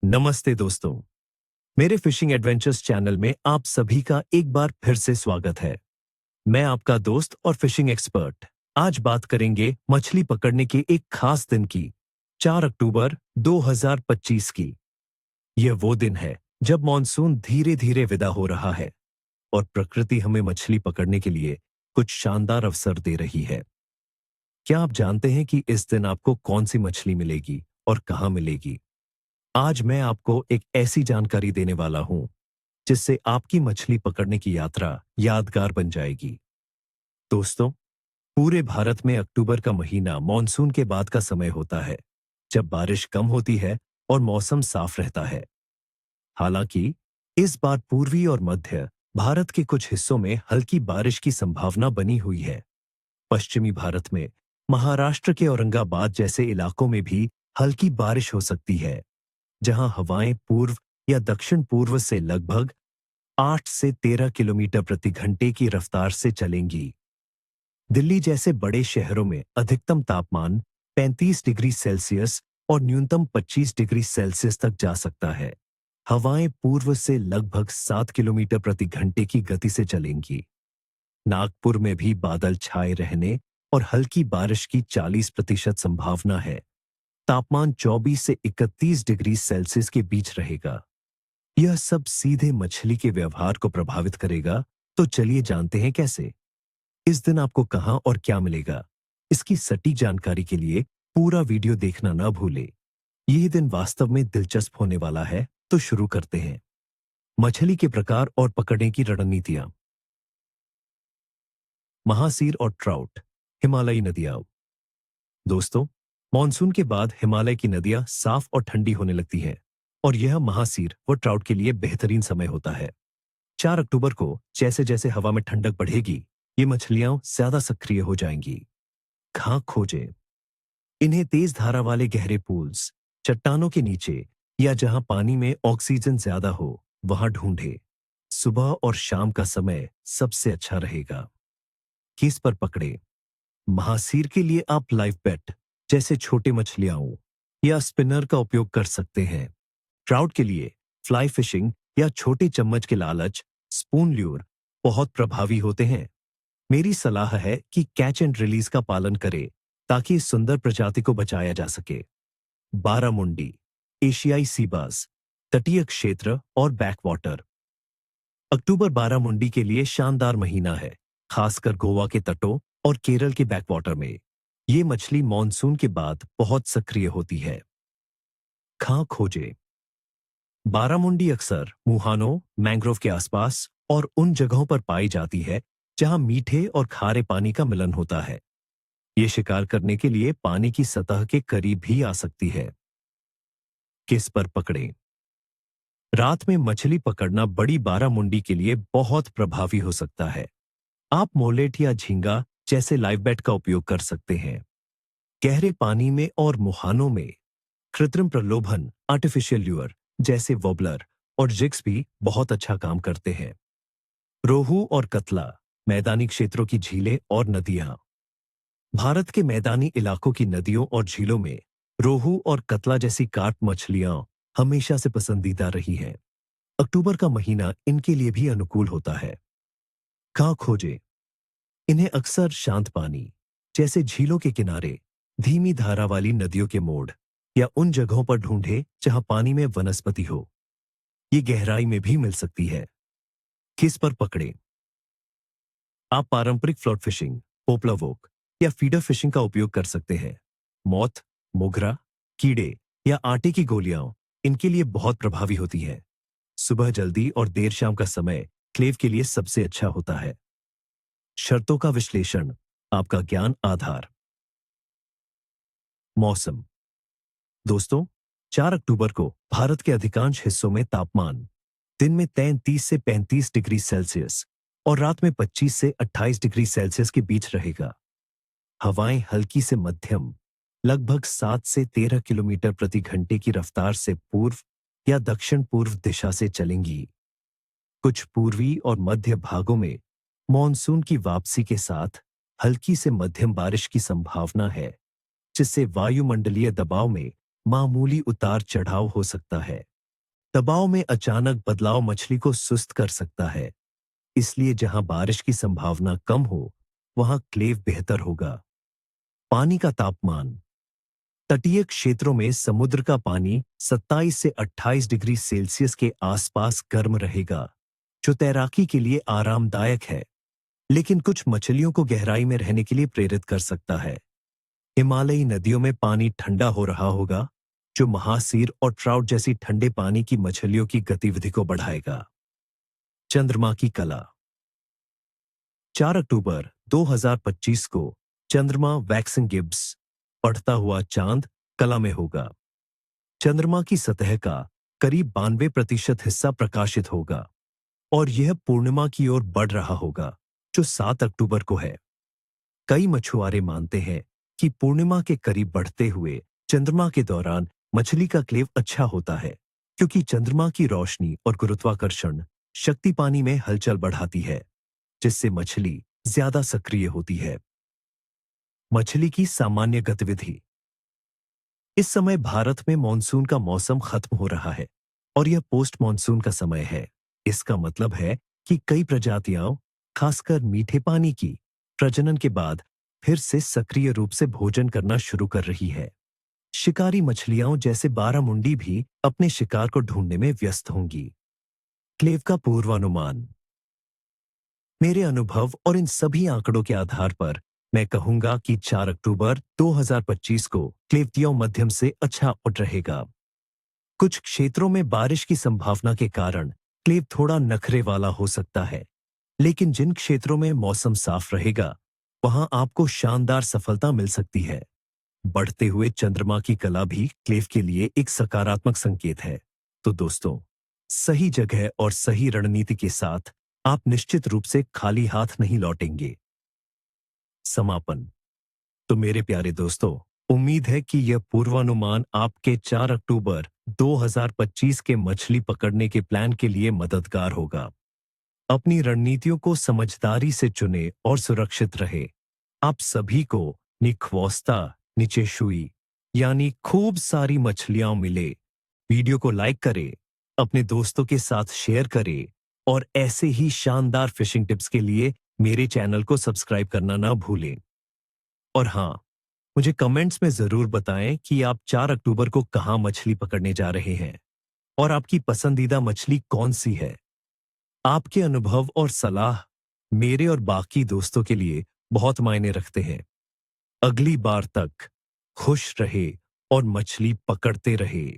नमस्ते दोस्तों, मेरे फिशिंग एडवेंचर्स चैनल में आप सभी का एक बार फिर से स्वागत है। मैं आपका दोस्त और फिशिंग एक्सपर्ट। आज बात करेंगे मछली पकड़ने के एक खास दिन की, 4 अक्टूबर 2025 की। यह वो दिन है जब मॉनसून धीरे धीरे विदा हो रहा है और प्रकृति हमें मछली पकड़ने के लिए कुछ शानदार अवसर दे रही है। क्या आप जानते हैं कि इस दिन आपको कौन सी मछली मिलेगी और कहाँ मिलेगी? आज मैं आपको एक ऐसी जानकारी देने वाला हूं जिससे आपकी मछली पकड़ने की यात्रा यादगार बन जाएगी। दोस्तों, पूरे भारत में अक्टूबर का महीना मॉनसून के बाद का समय होता है, जब बारिश कम होती है और मौसम साफ रहता है। हालांकि इस बार पूर्वी और मध्य भारत के कुछ हिस्सों में हल्की बारिश की संभावना बनी हुई है। पश्चिमी भारत में महाराष्ट्र के औरंगाबाद जैसे इलाकों में भी हल्की बारिश हो सकती है, जहां हवाएं पूर्व या दक्षिण पूर्व से लगभग 8 से 13 किलोमीटर प्रति घंटे की रफ्तार से चलेंगी। दिल्ली जैसे बड़े शहरों में अधिकतम तापमान 35 डिग्री सेल्सियस और न्यूनतम 25 डिग्री सेल्सियस तक जा सकता है। हवाएं पूर्व से लगभग 7 किलोमीटर प्रति घंटे की गति से चलेंगी। नागपुर में भी बादल छाए रहने और हल्की बारिश की 40% संभावना है। तापमान 24 से 31 डिग्री सेल्सियस के बीच रहेगा। यह सब सीधे मछली के व्यवहार को प्रभावित करेगा, तो चलिए जानते हैं कैसे। इस दिन आपको कहां और क्या मिलेगा, इसकी सटीक जानकारी के लिए पूरा वीडियो देखना ना भूलें। यह दिन वास्तव में दिलचस्प होने वाला है, तो शुरू करते हैं। मछली के प्रकार और पकड़ने की रणनीतियां। महासीर और ट्राउट, हिमालयी नदियां। दोस्तों, मॉनसून के बाद हिमालय की नदियां साफ और ठंडी होने लगती हैं और यह महासीर व ट्राउट के लिए बेहतरीन समय होता है। 4 अक्टूबर को जैसे जैसे हवा में ठंडक बढ़ेगी, ये मछलियां ज्यादा सक्रिय हो जाएंगी। कहां खोजें? इन्हें तेज धारा वाले गहरे पूल्स, चट्टानों के नीचे या जहां पानी में ऑक्सीजन ज्यादा हो, वहां ढूंढें। सुबह और शाम का समय सबसे अच्छा रहेगा। किस पर पकड़े? महासीर के लिए आप लाइव बेट जैसे छोटे मछलियां या स्पिनर का उपयोग कर सकते हैं। ट्राउट के लिए फ्लाई फिशिंग या छोटे चम्मच के लालच, स्पून ल्यूर बहुत प्रभावी होते हैं। मेरी सलाह है कि कैच एंड रिलीज का पालन करें ताकि इस सुंदर प्रजाति को बचाया जा सके। बारामुंडी, एशियाई सीबास, तटीय क्षेत्र और बैकवाटर। अक्टूबर बारामुंडी के लिए शानदार महीना है, खासकर गोवा के तटों और केरल के बैकवाटर में। ये मछली मॉनसून के बाद बहुत सक्रिय होती है। कहां खोजे? बारामुंडी अक्सर मुहानों, मैंग्रोव के आसपास और उन जगहों पर पाई जाती है जहां मीठे और खारे पानी का मिलन होता है। ये शिकार करने के लिए पानी की सतह के करीब भी आ सकती है। किस पर पकड़ें? रात में मछली पकड़ना बड़ी बारामुंडी के लिए बहुत प्रभावी हो सकता है। आप मोलेट या झींगा जैसे लाइव बेट का उपयोग कर सकते हैं। गहरे पानी में और मुहानों में कृत्रिम प्रलोभन, आर्टिफिशियल ल्यूर जैसे वॉबलर और जिग्स भी बहुत अच्छा काम करते हैं। रोहू और कतला, मैदानी क्षेत्रों की झीलें और नदियां। भारत के मैदानी इलाकों की नदियों और झीलों में रोहू और कतला जैसी कार्प मछलियां हमेशा से पसंदीदा रही हैं। अक्टूबर का महीना इनके लिए भी अनुकूल होता है। कहां खोजे? इन्हें अक्सर शांत पानी जैसे झीलों के किनारे, धीमी धारा वाली नदियों के मोड़ या उन जगहों पर ढूंढे जहां पानी में वनस्पति हो। ये गहराई में भी मिल सकती है। किस पर पकड़ें? आप पारंपरिक फ्लोट फिशिंग, पोपला वोक या फीडर फिशिंग का उपयोग कर सकते हैं। मौत, मोगरा, कीड़े या आटे की गोलियां इनके लिए बहुत प्रभावी होती हैं। सुबह जल्दी और देर शाम का समय क्लेव के लिए सबसे अच्छा होता है। शर्तों का विश्लेषण, आपका ज्ञान आधार। मौसम। दोस्तों, 4 अक्टूबर को भारत के अधिकांश हिस्सों में तापमान दिन में 33 से 35 डिग्री सेल्सियस और रात में 25 से 28 डिग्री सेल्सियस के बीच रहेगा। हवाएं हल्की से मध्यम, लगभग 7 से 13 किलोमीटर प्रति घंटे की रफ्तार से पूर्व या दक्षिण पूर्व दिशा से चलेंगी। कुछ पूर्वी और मध्य भागों में मॉनसून की वापसी के साथ हल्की से मध्यम बारिश की संभावना है, जिससे वायुमंडलीय दबाव में मामूली उतार चढ़ाव हो सकता है। दबाव में अचानक बदलाव मछली को सुस्त कर सकता है, इसलिए जहां बारिश की संभावना कम हो, वहां क्लेव बेहतर होगा। पानी का तापमान। तटीय क्षेत्रों में समुद्र का पानी 27 से 28 डिग्री सेल्सियस के आसपास गर्म रहेगा, जो तैराकी के लिए आरामदायक है, लेकिन कुछ मछलियों को गहराई में रहने के लिए प्रेरित कर सकता है। हिमालयी नदियों में पानी ठंडा हो रहा होगा, जो महासीर और ट्राउट जैसी ठंडे पानी की मछलियों की गतिविधि को बढ़ाएगा। चंद्रमा की कला। 4 अक्टूबर 2025 को चंद्रमा वैक्सिंग गिब्स बढ़ता हुआ चांद कला में होगा। चंद्रमा की सतह का करीब 92% हिस्सा प्रकाशित होगा और यह पूर्णिमा की ओर बढ़ रहा होगा, जो 7 अक्टूबर को है। कई मछुआरे मानते हैं कि पूर्णिमा के करीब बढ़ते हुए चंद्रमा के दौरान मछली का क्लेव अच्छा होता है, क्योंकि चंद्रमा की रोशनी और गुरुत्वाकर्षण शक्ति पानी में हलचल बढ़ाती है, जिससे मछली ज्यादा सक्रिय होती है। मछली की सामान्य गतिविधि। इस समय भारत में मॉनसून का मौसम खत्म हो रहा है और यह पोस्ट मॉनसून का समय है। इसका मतलब है कि कई प्रजातियां, खासकर मीठे पानी की, प्रजनन के बाद फिर से सक्रिय रूप से भोजन करना शुरू कर रही है। शिकारी मछलियां जैसे बारामुंडी भी अपने शिकार को ढूंढने में व्यस्त होंगी। क्लेव का पूर्वानुमान। मेरे अनुभव और इन सभी आंकड़ों के आधार पर मैं कहूंगा कि 4 अक्टूबर 2025 को क्लेव मध्यम से अच्छा उठ रहेगा। कुछ क्षेत्रों में बारिश की संभावना के कारण क्लेव थोड़ा नखरे वाला हो सकता है, लेकिन जिन क्षेत्रों में मौसम साफ रहेगा, वहां आपको शानदार सफलता मिल सकती है। बढ़ते हुए चंद्रमा की कला भी क्लेव के लिए एक सकारात्मक संकेत है। तो दोस्तों, सही जगह और सही रणनीति के साथ आप निश्चित रूप से खाली हाथ नहीं लौटेंगे। समापन। तो मेरे प्यारे दोस्तों, उम्मीद है कि यह पूर्वानुमान आपके 4 अक्टूबर 2025 के मछली पकड़ने के प्लान के लिए मददगार होगा। अपनी रणनीतियों को समझदारी से चुने और सुरक्षित रहे। आप सभी को निखवोस्ता निचेशुई, यानी खूब सारी मछलियां मिले। वीडियो को लाइक करें, अपने दोस्तों के साथ शेयर करें और ऐसे ही शानदार फिशिंग टिप्स के लिए मेरे चैनल को सब्सक्राइब करना ना भूलें। और हाँ, मुझे कमेंट्स में जरूर बताएं कि आप 4 अक्टूबर को कहां मछली पकड़ने जा रहे हैं और आपकी पसंदीदा मछली कौन सी है। आपके अनुभव और सलाह मेरे और बाकी दोस्तों के लिए बहुत मायने रखते हैं। अगली बार तक खुश रहे और मछली पकड़ते रहे।